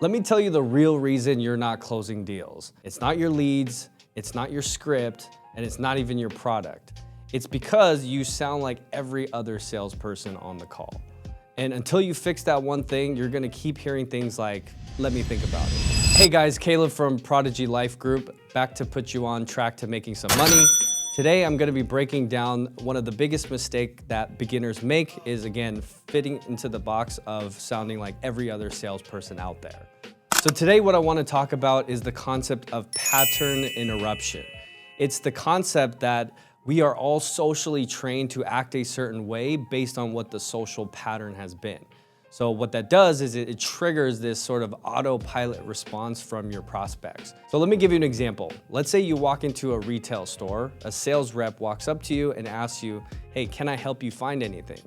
Let me tell you the real reason you're not closing deals. It's not your leads, it's not your script, and it's not even your product. It's because you sound like every other salesperson on the call. And until you fix that one thing, you're gonna keep hearing things like, let me think about it. Hey guys, Caleb from Prodigy Life Group, back to put you on track to making some money. Today, I'm gonna be breaking down one of the biggest mistakes that beginners make is, again, fitting into the box of sounding like every other salesperson out there. So today, what I wanna talk about is the concept of pattern interruption. It's the concept that we are all socially trained to act a certain way based on what the social pattern has been. So what that does is it triggers this sort of autopilot response from your prospects. So let me give you an example. Let's say you walk into a retail store, a sales rep walks up to you and asks you, hey, can I help you find anything?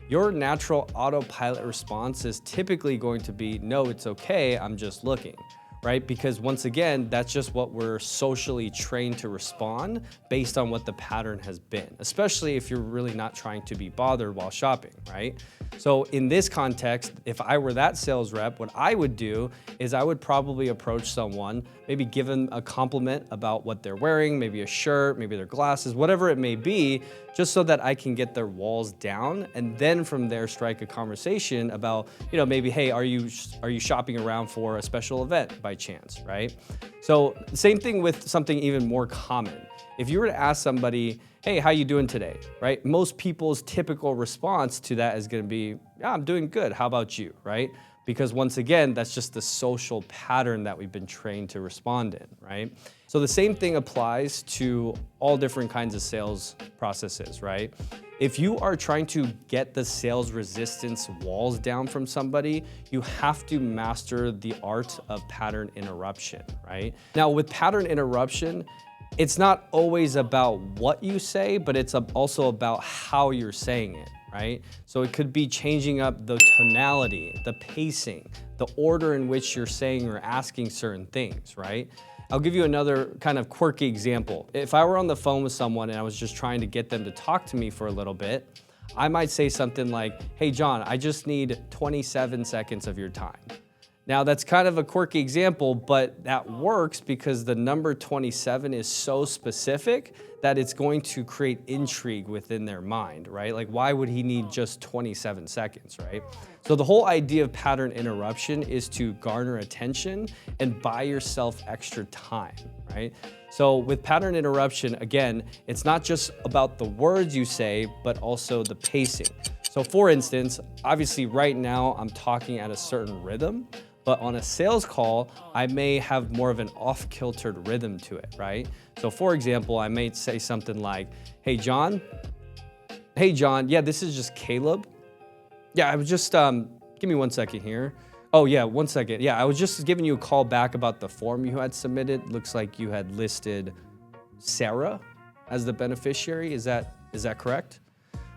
Your natural autopilot response is typically going to be, no, it's okay, I'm just looking. Right? Because once again, that's just what we're socially trained to respond based on what the pattern has been, especially if you're really not trying to be bothered while shopping, right? So in this context, if I were that sales rep, what I would do is I would probably approach someone, maybe give them a compliment about what they're wearing, maybe a shirt, maybe their glasses, whatever it may be, just so that I can get their walls down, and then from there strike a conversation about, maybe, hey, are you shopping around for a special event by chance, right? So same thing with something even more common. If you were to ask somebody, hey, how you doing today, right? Most people's typical response to that is gonna be, yeah, I'm doing good, how about you, right? Because once again, that's just the social pattern that we've been trained to respond in, right? So the same thing applies to all different kinds of sales processes, right? If you are trying to get the sales resistance walls down from somebody, you have to master the art of pattern interruption, right? Now with pattern interruption, it's not always about what you say, but it's also about how you're saying it, right? So it could be changing up the tonality, the pacing, the order in which you're saying or asking certain things, right? I'll give you another kind of quirky example. If I were on the phone with someone and I was just trying to get them to talk to me for a little bit, I might say something like, hey John, I just need 27 seconds of your time. Now that's kind of a quirky example, but that works because the number 27 is so specific that it's going to create intrigue within their mind, right? Like why would he need just 27 seconds, right? So the whole idea of pattern interruption is to garner attention and buy yourself extra time, right? So with pattern interruption, again, it's not just about the words you say, but also the pacing. So for instance, obviously right now I'm talking at a certain rhythm, but on a sales call, I may have more of an off-kiltered rhythm to it, right? So for example, I may say something like, hey John, yeah, this is just Caleb. Yeah, I was just, give me 1 second here. Oh yeah, 1 second. Yeah, I was just giving you a call back about the form you had submitted. Looks like you had listed Sarah as the beneficiary. Is that correct?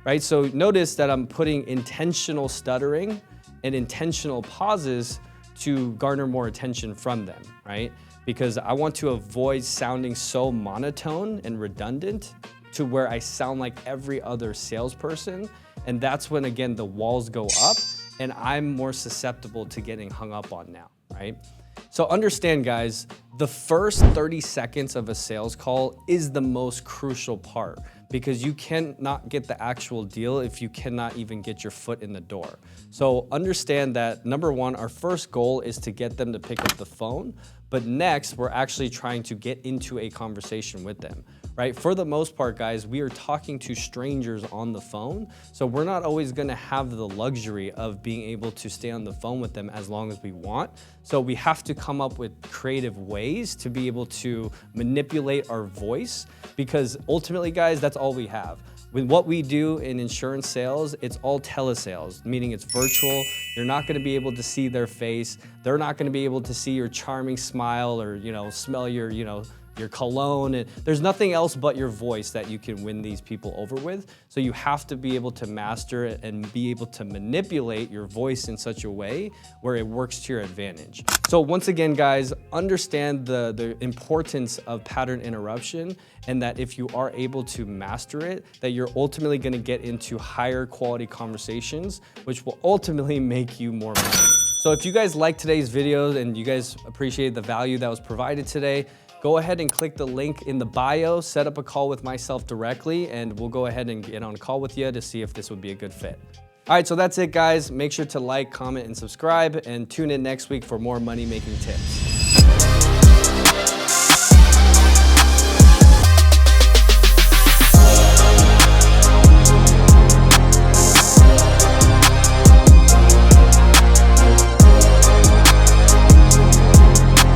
Right, so notice that I'm putting intentional stuttering and intentional pauses to garner more attention from them, right? Because I want to avoid sounding so monotone and redundant to where I sound like every other salesperson. And that's when, again, the walls go up and I'm more susceptible to getting hung up on now, right? So understand, guys, the first 30 seconds of a sales call is the most crucial part because you cannot get the actual deal if you cannot even get your foot in the door. So understand that, number one, our first goal is to get them to pick up the phone, but next, we're actually trying to get into a conversation with them, right? For the most part, guys, we are talking to strangers on the phone, so we're not always gonna have the luxury of being able to stay on the phone with them as long as we want. So we have to come up with creative ways to be able to manipulate our voice because ultimately, guys, that's all we have. With what we do in insurance sales, it's all telesales, meaning it's virtual. You're not gonna be able to see their face. They're not gonna be able to see your charming smile or, smell your cologne. And there's nothing else but your voice that you can win these people over with. So you have to be able to master it and be able to manipulate your voice in such a way where it works to your advantage. So once again, guys, understand the importance of pattern interruption and that if you are able to master it, that you're ultimately gonna get into higher quality conversations, which will ultimately make you more money. So if you guys liked today's video and you guys appreciate the value that was provided today, go ahead and click the link in the bio, set up a call with myself directly, and we'll go ahead and get on a call with you to see if this would be a good fit. All right, so that's it, guys. Make sure to like, comment, and subscribe, and tune in next week for more money-making tips.